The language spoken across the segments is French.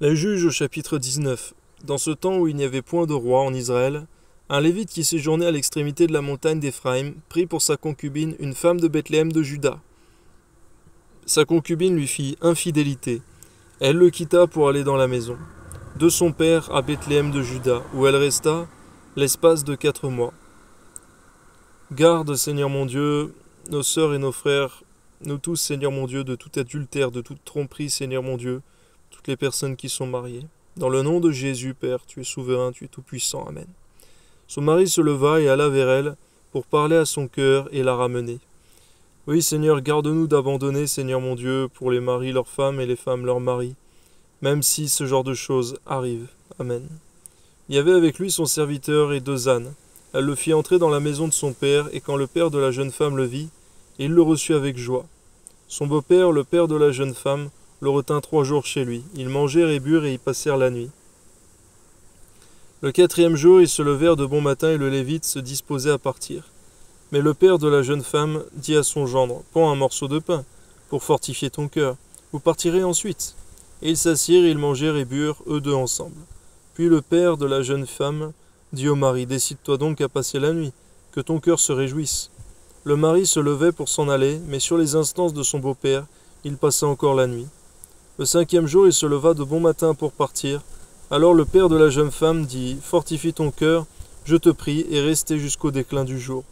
Les Juges au chapitre 19. Dans ce temps où il n'y avait point de roi en Israël, un Lévite qui séjournait à l'extrémité de la montagne d'Éphraïm prit pour sa concubine une femme de Bethléem de Juda. Sa concubine lui fit infidélité. Elle le quitta pour aller dans la maison de son père à Bethléem de Juda, où elle resta l'espace de 4 mois. Garde, Seigneur mon Dieu, nos sœurs et nos frères, nous tous, Seigneur mon Dieu, de tout adultère, de toute tromperie, Seigneur mon Dieu, toutes les personnes qui sont mariées. Dans le nom de Jésus, Père, tu es souverain, tu es tout-puissant. Amen. Son mari se leva et alla vers elle pour parler à son cœur et la ramener. Oui, Seigneur, garde-nous d'abandonner, Seigneur mon Dieu, pour les maris leurs femmes et les femmes leurs maris, même si ce genre de choses arrive. Amen. Il y avait avec lui son serviteur et 2 ânes. Elle le fit entrer dans la maison de son père, et quand le père de la jeune femme le vit, il le reçut avec joie. Son beau-père, le père de la jeune femme, le retint 3 jours chez lui. Ils mangèrent et burent et y passèrent la nuit. Le 4e jour, ils se levèrent de bon matin et le Lévite se disposait à partir. Mais le père de la jeune femme dit à son gendre, « Prends un morceau de pain, pour fortifier ton cœur. Vous partirez ensuite. » Et ils s'assirent, ils mangèrent et burent, eux 2 ensemble. Puis le père de la jeune femme dit au mari, « Décide-toi donc à passer la nuit, que ton cœur se réjouisse. » Le mari se levait pour s'en aller, mais sur les instances de son beau-père, il passa encore la nuit. Le 5e jour, il se leva de bon matin pour partir. Alors le père de la jeune femme dit, « Fortifie ton cœur, je te prie, et restez jusqu'au déclin du jour. »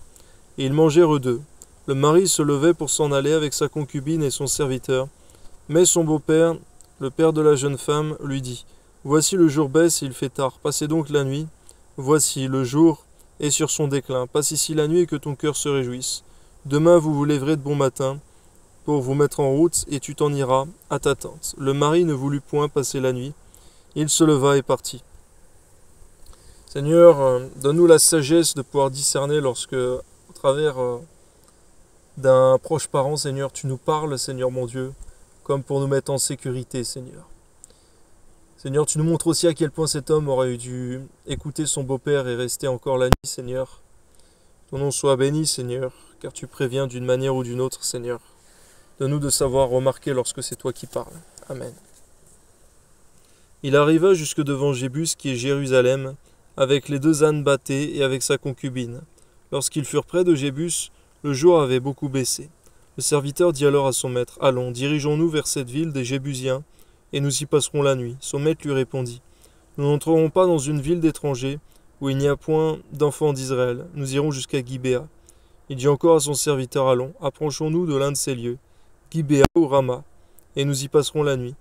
Et ils mangèrent eux 2. Le mari se levait pour s'en aller avec sa concubine et son serviteur. Mais son beau-père, le père de la jeune femme, lui dit, « Voici le jour baisse et il fait tard, passez donc la nuit. Voici le jour est sur son déclin, passe ici la nuit et que ton cœur se réjouisse. Demain vous vous lèverez de bon matin pour vous mettre en route et tu t'en iras à ta tente. » Le mari ne voulut point passer la nuit. Il se leva et partit. Seigneur, donne-nous la sagesse de pouvoir discerner lorsque, au travers d'un proche parent, Seigneur, tu nous parles, Seigneur mon Dieu, comme pour nous mettre en sécurité, Seigneur. Seigneur, tu nous montres aussi à quel point cet homme aurait dû écouter son beau-père et rester encore la nuit, Seigneur. Ton nom soit béni, Seigneur, car tu préviens d'une manière ou d'une autre, Seigneur. Donne-nous de savoir remarquer lorsque c'est toi qui parles. Amen. Il arriva jusque devant Jébus, qui est Jérusalem, avec les 2 ânes bâtés et avec sa concubine. Lorsqu'ils furent près de Jébus, le jour avait beaucoup baissé. Le serviteur dit alors à son maître, « Allons, dirigeons-nous vers cette ville des Jébusiens, et nous y passerons la nuit. » Son maître lui répondit, « Nous n'entrerons pas dans une ville d'étrangers, où il n'y a point d'enfants d'Israël. Nous irons jusqu'à Gibéa. » Il dit encore à son serviteur, « Allons, approchons-nous de l'un de ces lieux, Gibéa ou Rama, et nous y passerons la nuit. »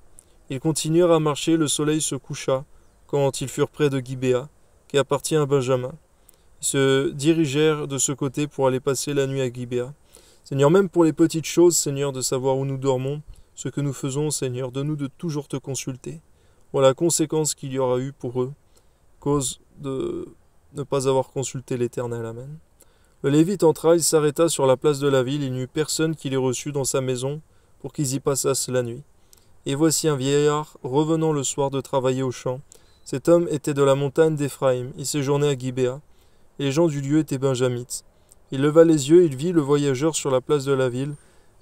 Ils continuèrent à marcher, le soleil se coucha, quand ils furent près de Gibéa, qui appartient à Benjamin. Ils se dirigèrent de ce côté pour aller passer la nuit à Gibéa. Seigneur, même pour les petites choses, Seigneur, de savoir où nous dormons, ce que nous faisons, Seigneur, donne-nous de toujours te consulter. Pour la conséquence qu'il y aura eu pour eux, cause de ne pas avoir consulté l'Éternel. Amen. Le Lévite entra, il s'arrêta sur la place de la ville, il n'y eut personne qui les reçut dans sa maison pour qu'ils y passassent la nuit. Et voici un vieillard revenant le soir de travailler au champ. Cet homme était de la montagne d'Éphraïm, il séjournait à Gibéa. Et les gens du lieu étaient benjamites. Il leva les yeux, il vit le voyageur sur la place de la ville,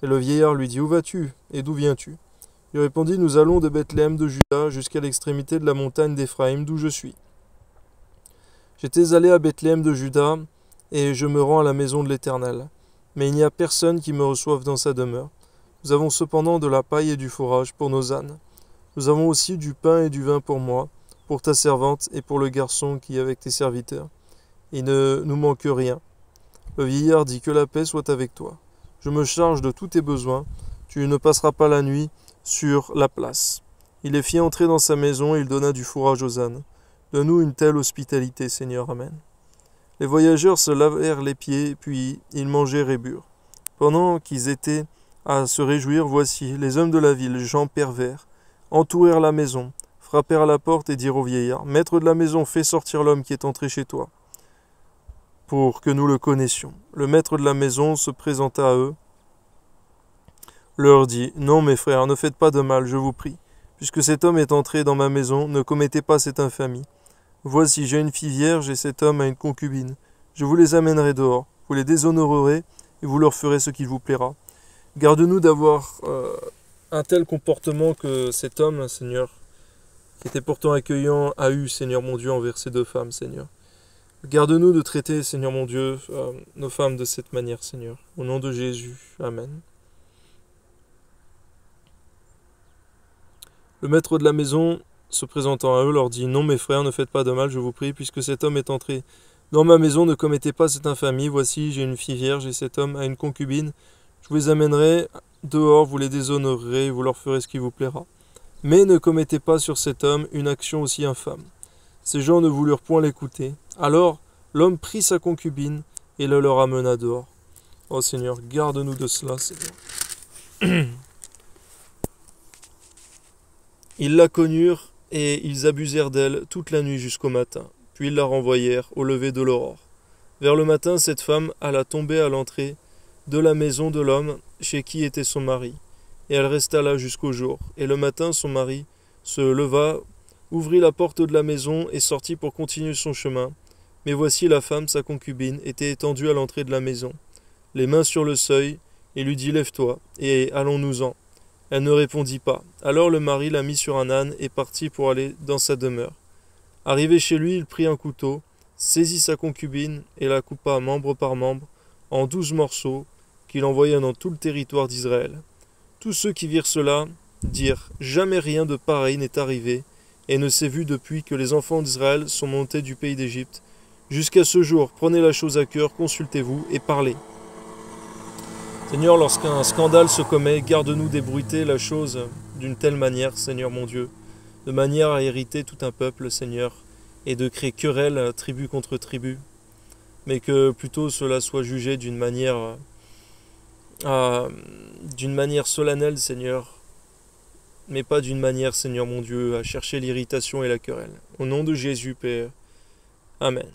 et le vieillard lui dit, « Où vas-tu, et d'où viens-tu » Il répondit, « Nous allons de Bethléem de Juda jusqu'à l'extrémité de la montagne d'Éphraïm, d'où je suis. J'étais allé à Bethléem de Juda, et je me rends à la maison de l'Éternel. Mais il n'y a personne qui me reçoive dans sa demeure. Nous avons cependant de la paille et du fourrage pour nos ânes. Nous avons aussi du pain et du vin pour moi, pour ta servante et pour le garçon qui est avec tes serviteurs. Il ne nous manque rien. » Le vieillard dit, « Que la paix soit avec toi. Je me charge de tous tes besoins. Tu ne passeras pas la nuit sur la place. » Il les fit entrer dans sa maison et il donna du fourrage aux ânes. Donne-nous une telle hospitalité, Seigneur. Amen. Les voyageurs se lavèrent les pieds, puis ils mangèrent et burent. Pendant qu'ils étaient à se réjouir, voici, les hommes de la ville, gens pervers, entourèrent la maison, frappèrent à la porte et dirent au vieillard, « Maître de la maison, fais sortir l'homme qui est entré chez toi, pour que nous le connaissions. » Le maître de la maison se présenta à eux, leur dit, « Non, mes frères, ne faites pas de mal, je vous prie. Puisque cet homme est entré dans ma maison, ne commettez pas cette infamie. Voici, j'ai une fille vierge et cet homme a une concubine. Je vous les amènerai dehors, vous les déshonorerez et vous leur ferez ce qu'il vous plaira. Garde-nous d'avoir un tel comportement que cet homme, Seigneur, qui était pourtant accueillant, a eu, Seigneur mon Dieu, envers ces deux femmes, Seigneur. Garde-nous de traiter, Seigneur mon Dieu, nos femmes de cette manière, Seigneur. Au nom de Jésus. Amen. Le maître de la maison, se présentant à eux, leur dit « Non, mes frères, ne faites pas de mal, je vous prie, puisque cet homme est entré dans ma maison, ne commettez pas cette infamie. Voici, j'ai une fille vierge, et cet homme a une concubine. Je vous les amènerai dehors, vous les déshonorerez, vous leur ferez ce qui vous plaira. Mais ne commettez pas sur cet homme une action aussi infâme. » Ces gens ne voulurent point l'écouter. Alors l'homme prit sa concubine et le leur amena dehors. Oh Seigneur, garde-nous de cela, Seigneur. Ils la connurent et ils abusèrent d'elle toute la nuit jusqu'au matin. Puis ils la renvoyèrent au lever de l'aurore. Vers le matin, cette femme alla tomber à l'entrée de la maison de l'homme chez qui était son mari. Et elle resta là jusqu'au jour. Et le matin, son mari se leva, ouvrit la porte de la maison et sortit pour continuer son chemin. Mais voici la femme, sa concubine, était étendue à l'entrée de la maison, les mains sur le seuil, et lui dit « Lève-toi, et allons-nous-en ». Elle ne répondit pas. Alors le mari la mit sur un âne et partit pour aller dans sa demeure. Arrivé chez lui, il prit un couteau, saisit sa concubine et la coupa membre par membre en 12 morceaux qu'il envoya dans tout le territoire d'Israël. Tous ceux qui virent cela dirent « Jamais rien de pareil n'est arrivé et ne s'est vu depuis que les enfants d'Israël sont montés du pays d'Égypte. Jusqu'à ce jour, prenez la chose à cœur, consultez-vous et parlez. » Seigneur, lorsqu'un scandale se commet, garde-nous d'ébruiter la chose d'une telle manière, Seigneur mon Dieu, de manière à hériter tout un peuple, Seigneur, et de créer querelle, tribu contre tribu, mais que plutôt cela soit jugé d'une manière solennelle, Seigneur, mais pas d'une manière, Seigneur mon Dieu, à chercher l'irritation et la querelle. Au nom de Jésus, Père. Amen.